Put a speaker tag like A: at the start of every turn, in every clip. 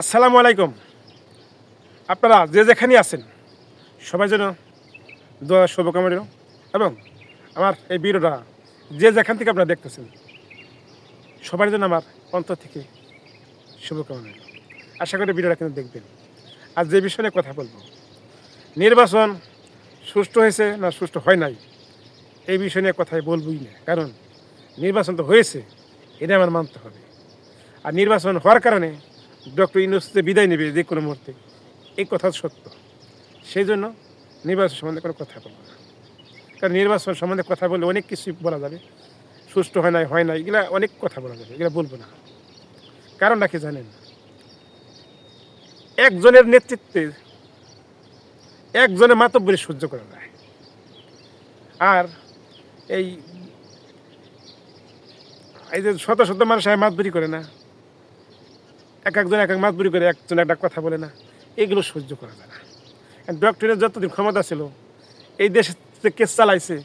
A: আসসালামু আলাইকুম। আপনারা যে যেখানেই আছেন সবাই যেন দোয়া শুভকামনা রইলো এবং আমার এই ভিডিওটা যে যেখান থেকে আপনারা দেখতেছেন সবার জন্য আমার অন্তর থেকে শুভকামনা রইলো। আশা করি ভিডিওটা কিন্তু দেখবেন। আর যে বিষয় নিয়ে কথা বলবো, নির্বাচন সুষ্ঠু হয়েছে না সুষ্ঠু হয় নাই এই বিষয় নিয়ে কথাই বলবই না। কারণ নির্বাচন তো হয়েছে, এটা আমার মানতে হবে। আর নির্বাচন হওয়ার কারণে ডক্টর ইউনূস যে বিদায় নেবে যে কোনো মুহূর্তে, এই কথা সত্য। সেই জন্য নির্বাচন সম্বন্ধে কোনো কথা বলবো না। কারণ নির্বাচন সম্বন্ধে কথা বললে অনেক কিছুই বলা যাবে। সুষ্ঠু হয় নাই এগুলা অনেক কথা বলা যাবে, এগুলা বলবো না। কারণটা কি জানেন? একজনের নেতৃত্বে একজনের মাতব্বরি সহ্য করা যায়। আর এই এই যে শত শত মানুষ মাতবরি করে না, এক একজন এক এক মাতবরি করে, একজন একটা কথা বলে না, এগুলো সহ্য করা যায় না। ডক্টরের যতদিন ক্ষমতা ছিল এই দেশে যে কেস চালাইছে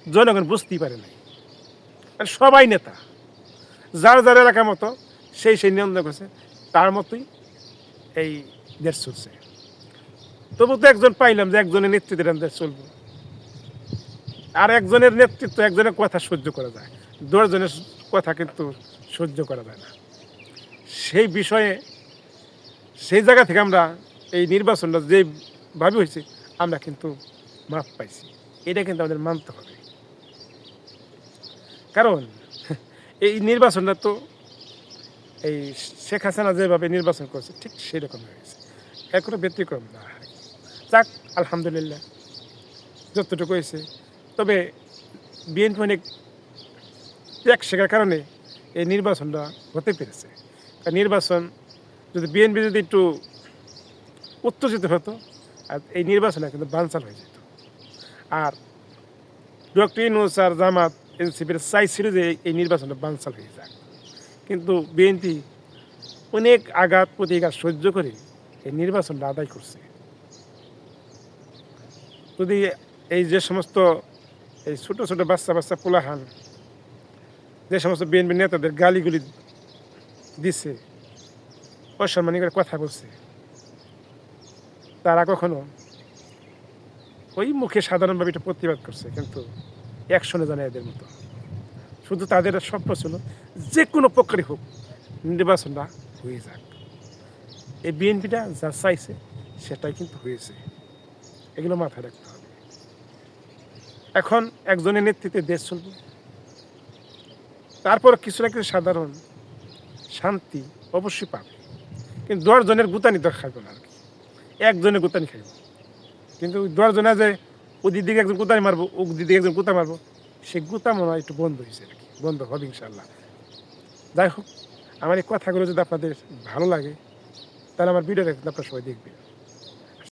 A: জনগণ বুঝতেই পারে নাই। আর সবাই নেতা, যার যার এলাকার মতো সেই নিয়ন্ত্রণ করছে, তার মতোই এই দেশ চলছে। তবু তো একজন পাইলাম যে একজনের নেতৃত্বে দেশ চলবে। আর একজনের নেতৃত্ব একজনের কথা সহ্য করা যায়, 10 জনের কথা কিন্তু সহ্য করা যায় না। সেই বিষয়ে সেই জায়গা থেকে আমরা এই নির্বাচনটা যেভাবে হয়েছে আমরা কিন্তু মাপ পাইছি, এটা কিন্তু আমাদের মানতে হবে। কারণ এই নির্বাচনটা তো এই শেখ হাসিনা যেভাবে নির্বাচন করছে ঠিক সেরকম হয়েছে, এর কোনো ব্যতিক্রম না। যাক, আলহামদুলিল্লাহ যতটুকু হয়েছে। তবে বিএনপি অনেক ত্যাগ শেখার কারণে এই নির্বাচনটা হতে পেরেছে। কারণ নির্বাচন যদি বিএনপি যদি একটু উত্তেজিত হতো, আর এই নির্বাচনে কিন্তু বানচাল হয়ে যেত। আর ডক্টর ইউনূস আর জামাত এনসিপির চাইছিল যে এই নির্বাচনটা বানচাল হয়ে যাক, কিন্তু বিএনপি অনেক আঘাত প্রতিঘাত সহ্য করে এই নির্বাচনটা আদায় করছে। যদি এই যে সমস্ত এই ছোটো ছোটো বাচ্চা পোলাহান যে সমস্ত বিএনপি নেতাদের গালিগুলি দিচ্ছে, অসম্মানী করে কথা বলছে, তারা কখনো ওই মুখে সাধারণভাবে এটা প্রতিবাদ করছে, কিন্তু অ্যাকশনে জানে এদের মতো। শুধু তাদের স্বপ্ন ছিল যে কোনো প্রকারই হোক নির্বাচনটা হয়ে যাক। এই বিএনপিটা যা চাইছে সেটাই কিন্তু হয়েছে, এগুলো মাথায় রাখতে হবে। এখন একজনের নেতৃত্বে দেশ চলবে, তারপর কিছু না কিছু সাধারণ শান্তি অবশ্যই পাবে। কিন্তু 10 জনের গুতানি তো খাইব না আর কি, একজনের গুতানি খাইব। কিন্তু 10 জনে যে ওদিক দিকে একজন গুতানি মারবো, ওদিক দিকে একজন গুতা মারবো, সে গুতা মনে হয় একটু বন্ধ হয়েছে আর কি, বন্ধ হবে ইনশাল্লাহ। যাই হোক, আমার এই কথাগুলো যদি আপনাদের ভালো লাগে তাহলে আমার ভিডিওটা আপনারা সবাই দেখবেন।